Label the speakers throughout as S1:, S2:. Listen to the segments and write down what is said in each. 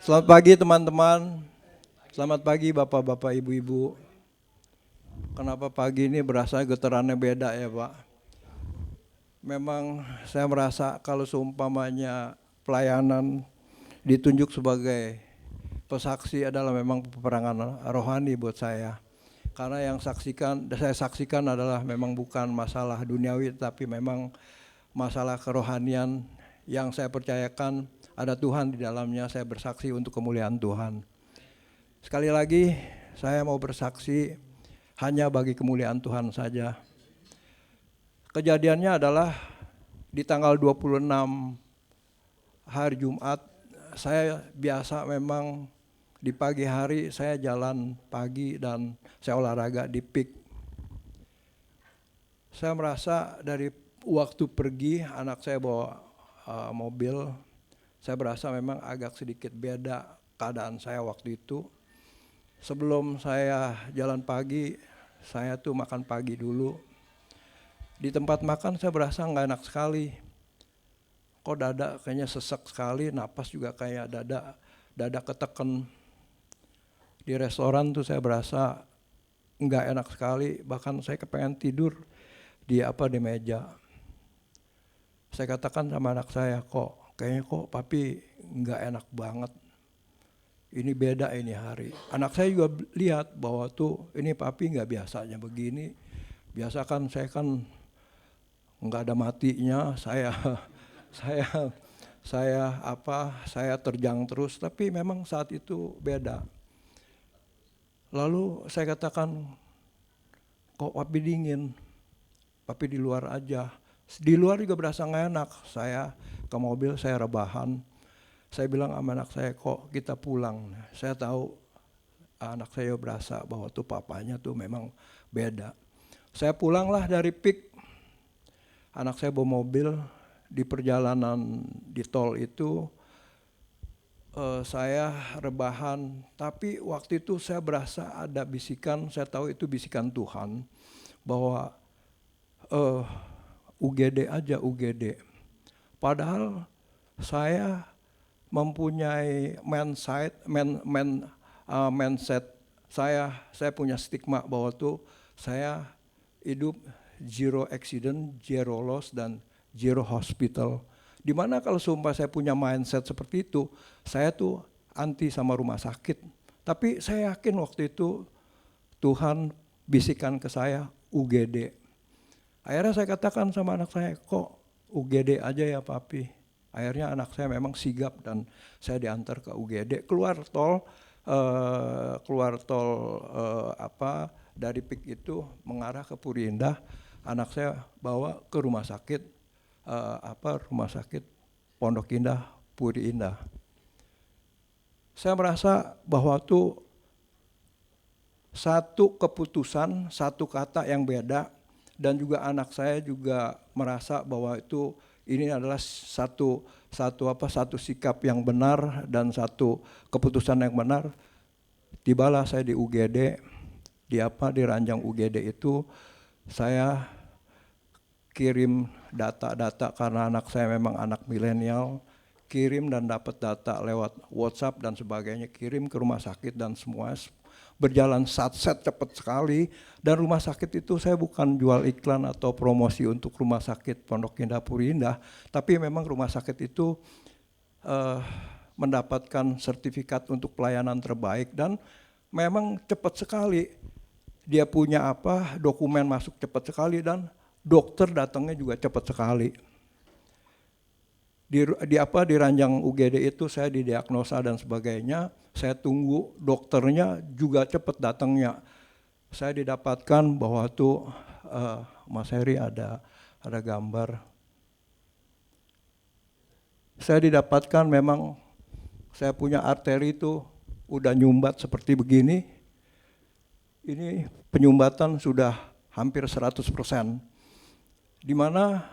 S1: Selamat pagi teman-teman, selamat pagi bapak-bapak, ibu-ibu. Kenapa pagi ini berasa getarannya beda ya Pak? Memang saya merasa kalau seumpamanya pelayanan ditunjuk sebagai pesaksi adalah memang peperangan rohani buat saya. Karena yang saya saksikan adalah memang bukan masalah duniawi, tapi memang masalah kerohanian yang saya percayakan ada Tuhan di dalamnya. Saya bersaksi untuk kemuliaan Tuhan. Sekali lagi saya mau bersaksi hanya bagi kemuliaan Tuhan saja. Kejadiannya adalah di tanggal 26 hari Jumat, saya biasa memang di pagi hari saya jalan pagi dan saya olahraga di PIK. Saya merasa dari waktu pergi anak saya bawa mobil, saya berasa memang agak sedikit beda keadaan saya waktu itu. Sebelum saya jalan pagi, saya tuh makan pagi dulu. Di tempat makan saya berasa nggak enak sekali. Kok dada kayaknya sesek sekali, napas juga kayak dada ketekan. Di restoran tuh saya berasa nggak enak sekali, bahkan saya kepengen tidur di meja. Saya katakan sama anak saya, kayaknya papi nggak enak banget. Ini beda ini hari. Anak saya juga lihat bahwa tuh ini papi nggak biasanya begini. Biasa kan saya kan nggak ada matinya, saya terjang terus. Tapi memang saat itu beda. Lalu saya katakan, kok papi dingin? Papi di luar aja. Di luar juga berasa nggak enak. Saya ke mobil, saya rebahan. Saya bilang sama anak saya, kok kita pulang. Saya tahu anak saya berasa bahwa tuh papanya tuh memang beda. Saya pulanglah dari PIK. Anak saya bawa mobil, di perjalanan di tol itu saya rebahan. Tapi waktu itu saya berasa ada bisikan, saya tahu itu bisikan Tuhan. Bahwa UGD aja, UGD. Padahal saya mempunyai mindset saya punya stigma bahwa tuh saya hidup zero accident, zero loss, dan zero hospital. Dimana kalau sumpah saya punya mindset seperti itu, saya tuh anti sama rumah sakit. Tapi saya yakin waktu itu Tuhan bisikan ke saya UGD. Akhirnya saya katakan sama anak saya, kok UGD aja ya papi. Akhirnya anak saya memang sigap dan saya diantar ke UGD. Keluar tol dari PIK itu mengarah ke Puri Indah. Anak saya bawa ke rumah sakit Pondok Indah, Puri Indah. Saya merasa bahwa itu satu keputusan, satu kata yang beda, dan juga anak saya juga merasa bahwa itu ini adalah satu sikap yang benar dan satu keputusan yang benar. Tibalah saya di UGD, di ranjang UGD itu saya kirim data-data karena anak saya memang anak milenial, kirim dan dapat data lewat WhatsApp dan sebagainya, kirim ke rumah sakit dan semua berjalan satset cepat sekali. Dan rumah sakit itu saya bukan jual iklan atau promosi untuk rumah sakit Pondok Indah Puri Indah, tapi memang rumah sakit itu mendapatkan sertifikat untuk pelayanan terbaik dan memang cepat sekali. Dia punya dokumen masuk cepat sekali dan dokter datangnya juga cepat sekali. Di ranjang UGD itu saya didiagnosa dan sebagainya, saya tunggu dokternya juga cepat datangnya. Saya didapatkan bahwa tuh Mas Heri ada gambar. Saya didapatkan memang saya punya arteri itu udah nyumbat seperti begini. Ini penyumbatan sudah hampir 100%. Di mana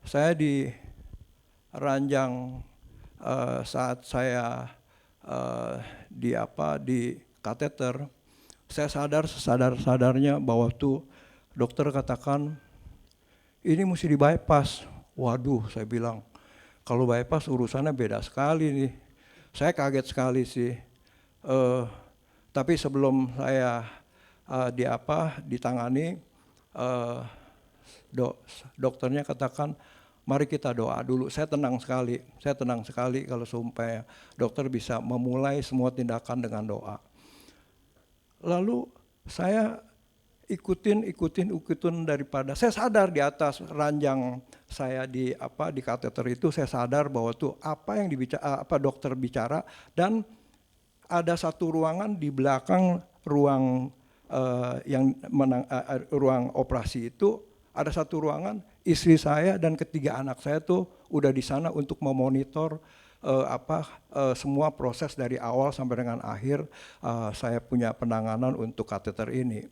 S1: saya di ranjang saat saya di kateter, saya sadar-sadarnya bahwa tuh dokter katakan ini mesti di bypass. Waduh, saya bilang kalau bypass urusannya beda sekali nih. Saya kaget sekali sih. Tapi sebelum saya ditangani, dokternya katakan, mari kita doa dulu. Saya tenang sekali kalau supaya dokter bisa memulai semua tindakan dengan doa. Lalu saya ikutin daripada saya sadar di atas ranjang saya di kateter itu, saya sadar bahwa tuh apa yang dokter bicara, dan ada satu ruangan di belakang ruang ruang operasi itu, ada satu ruangan, istri saya dan ketiga anak saya tuh udah di sana untuk memonitor semua proses dari awal sampai dengan akhir saya punya penanganan untuk kateter ini.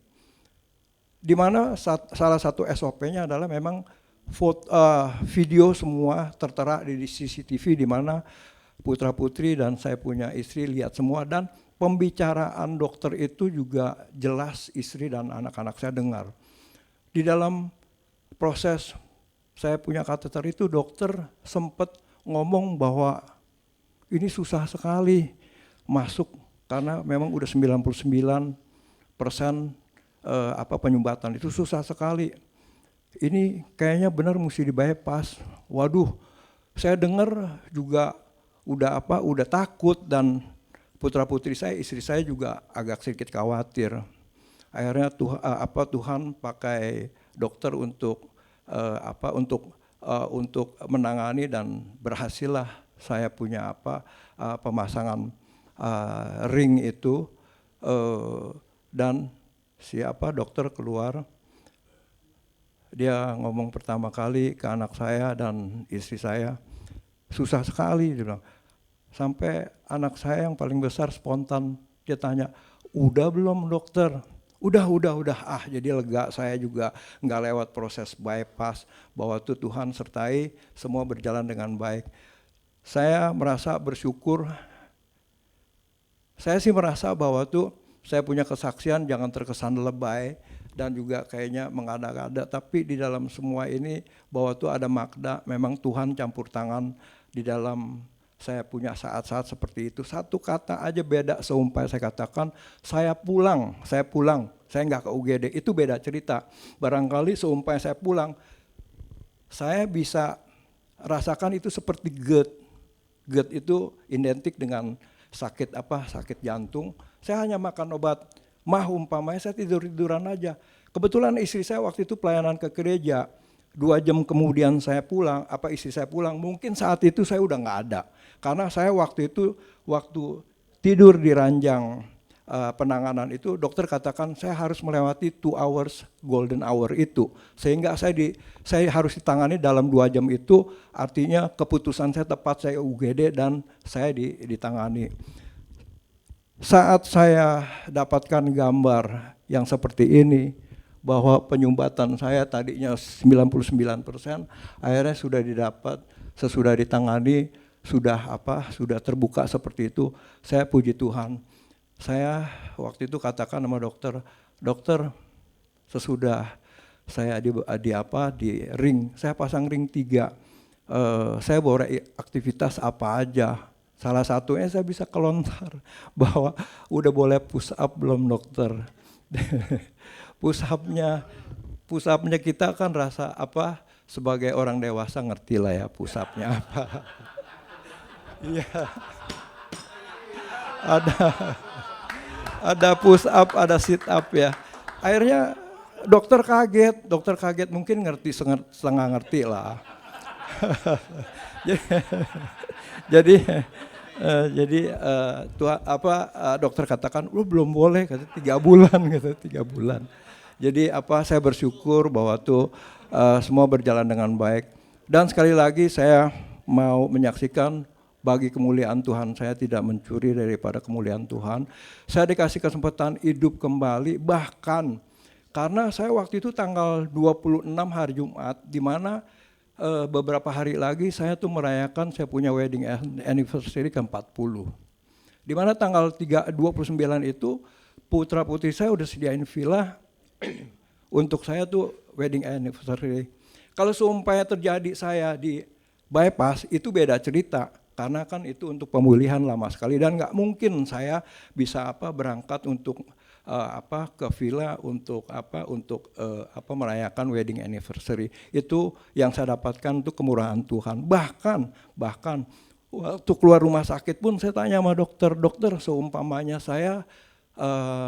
S1: Di mana salah satu SOP-nya adalah memang video semua tertera di CCTV, di mana putra-putri dan saya punya istri lihat semua, dan pembicaraan dokter itu juga jelas istri dan anak-anak saya dengar. Di dalam proses saya punya kateter itu, dokter sempat ngomong bahwa ini susah sekali masuk karena memang udah 99% penyumbatan, itu susah sekali. Ini kayaknya benar mesti di bypass. Waduh, saya dengar juga udah takut, dan putra-putri saya, istri saya juga agak sedikit khawatir. Akhirnya Tuhan pakai dokter untuk menangani, dan berhasillah saya punya pemasangan ring itu, dan dokter keluar. Dia ngomong pertama kali ke anak saya dan istri saya, susah sekali, dia bilang. Sampai anak saya yang paling besar spontan, dia tanya, udah belum dokter? Udah. Jadi lega, saya juga nggak lewat proses bypass, bahwa tuh Tuhan sertai, semua berjalan dengan baik. Saya merasa bersyukur. Saya sih merasa bahwa tuh saya punya kesaksian, jangan terkesan lebay dan juga kayaknya mengada-ada, tapi di dalam semua ini bahwa tuh ada makna, memang Tuhan campur tangan di dalam saya punya saat-saat seperti itu. Satu kata aja beda, seumpama saya katakan saya pulang, saya nggak ke UGD, itu beda cerita. Barangkali seumpama saya pulang, saya bisa rasakan itu seperti GERD. GERD itu identik dengan sakit jantung. Saya hanya makan obat umpamanya saya tiduran aja. Kebetulan istri saya waktu itu pelayanan ke gereja, 2 jam kemudian saya pulang, istri saya pulang, mungkin saat itu saya udah nggak ada. Karena saya waktu tidur di ranjang penanganan itu, dokter katakan saya harus melewati 2 hours golden hour itu, sehingga saya harus ditangani dalam 2 jam itu, artinya keputusan saya tepat, saya UGD dan saya ditangani. Saat saya dapatkan gambar yang seperti ini, bahwa penyumbatan saya tadinya 99%, akhirnya sudah didapat, sesudah ditangani, sudah terbuka seperti itu, saya puji Tuhan. Saya waktu itu katakan sama dokter, sesudah saya di ring, saya pasang ring 3, saya boleh aktivitas apa aja. Salah satunya saya bisa kelontar, bahwa udah boleh push up belum dokter. push up-nya kita kan rasa sebagai orang dewasa ngerti lah ya push up-nya apa. Iya. Ada push up, ada sit up ya. Akhirnya dokter kaget, mungkin ngerti setengah ngerti lah. Jadi dokter katakan lu belum boleh, kata 3 bulan. Jadi saya bersyukur bahwa tuh semua berjalan dengan baik. Dan sekali lagi saya mau menyaksikan, bagi kemuliaan Tuhan, saya tidak mencuri daripada kemuliaan Tuhan. Saya dikasih kesempatan hidup kembali, bahkan karena saya waktu itu tanggal 26 hari Jumat, di mana beberapa hari lagi saya tuh merayakan saya punya wedding anniversary ke-40. Di mana tanggal 29 itu putra putri saya udah sediain villa untuk saya tuh wedding anniversary. Kalau seumpamanya terjadi saya di bypass, itu beda cerita. karena kan itu untuk pemulihan lama sekali dan nggak mungkin saya bisa berangkat untuk ke villa untuk merayakan wedding anniversary. Itu yang saya dapatkan itu kemurahan Tuhan. Bahkan waktu keluar rumah sakit pun saya tanya sama dokter seumpamanya saya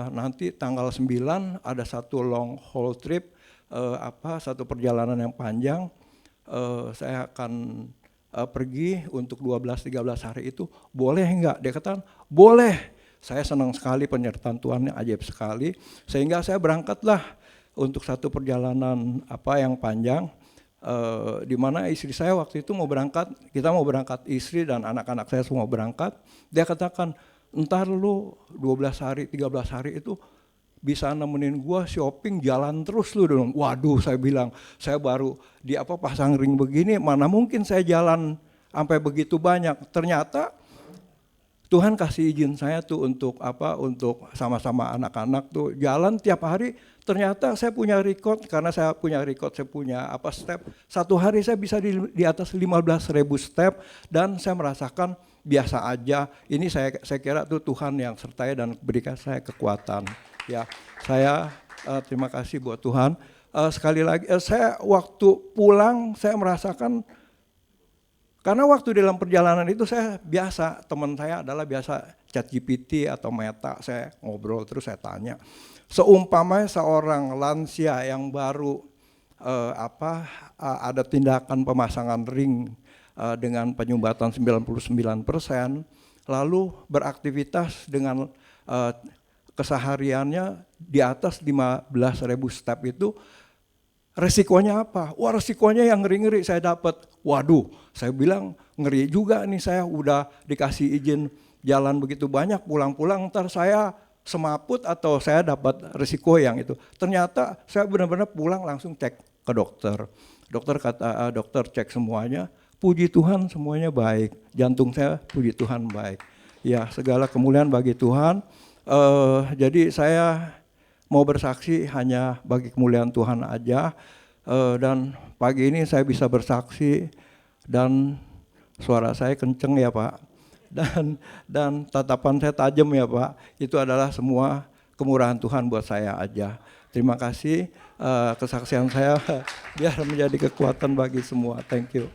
S1: nanti tanggal 9 ada satu long haul trip, satu perjalanan yang panjang, saya akan pergi untuk 12-13 hari itu, boleh enggak? Dia katakan, boleh. Saya senang sekali, penyertaan Tuhan ajaib sekali, sehingga saya berangkatlah untuk satu perjalanan yang panjang, di mana istri saya waktu itu mau berangkat, kita mau berangkat, istri dan anak-anak saya semua berangkat. Dia katakan, entar lu 12 hari, 13 hari itu bisa nemenin gua shopping jalan terus lu dong. Waduh, saya bilang, saya baru di pasang ring begini, mana mungkin saya jalan sampai begitu banyak. Ternyata Tuhan kasih izin saya tuh untuk sama-sama anak-anak tuh jalan tiap hari. Ternyata saya punya record, karena saya punya record, saya punya step. Satu hari saya bisa di atas 15.000 step dan saya merasakan biasa aja. Ini saya kira tuh Tuhan yang sertai dan berikan saya kekuatan. Ya, saya terima kasih buat Tuhan. Sekali lagi, saya waktu pulang saya merasakan, karena waktu dalam perjalanan itu saya biasa, teman saya adalah biasa ChatGPT atau Meta, saya ngobrol terus saya tanya. Seumpamanya seorang lansia yang baru ada tindakan pemasangan ring dengan penyumbatan 99%, lalu beraktivitas dengan kesehariannya di atas 15.000 step itu, resikonya apa? Wah, resikonya yang ngeri-ngeri saya dapat. Waduh, saya bilang ngeri juga nih, saya udah dikasih izin jalan begitu banyak, pulang-pulang ntar saya semaput atau saya dapat resiko yang itu. Ternyata saya benar-benar pulang langsung cek ke dokter. Dokter cek semuanya, puji Tuhan semuanya baik. Jantung saya puji Tuhan baik. Ya, segala kemuliaan bagi Tuhan. Jadi saya mau bersaksi hanya bagi kemuliaan Tuhan aja, dan pagi ini saya bisa bersaksi dan suara saya kenceng ya Pak, dan tatapan saya tajam ya Pak. Itu adalah semua kemurahan Tuhan buat saya aja. Terima kasih, kesaksian saya biar menjadi kekuatan bagi semua. Thank you.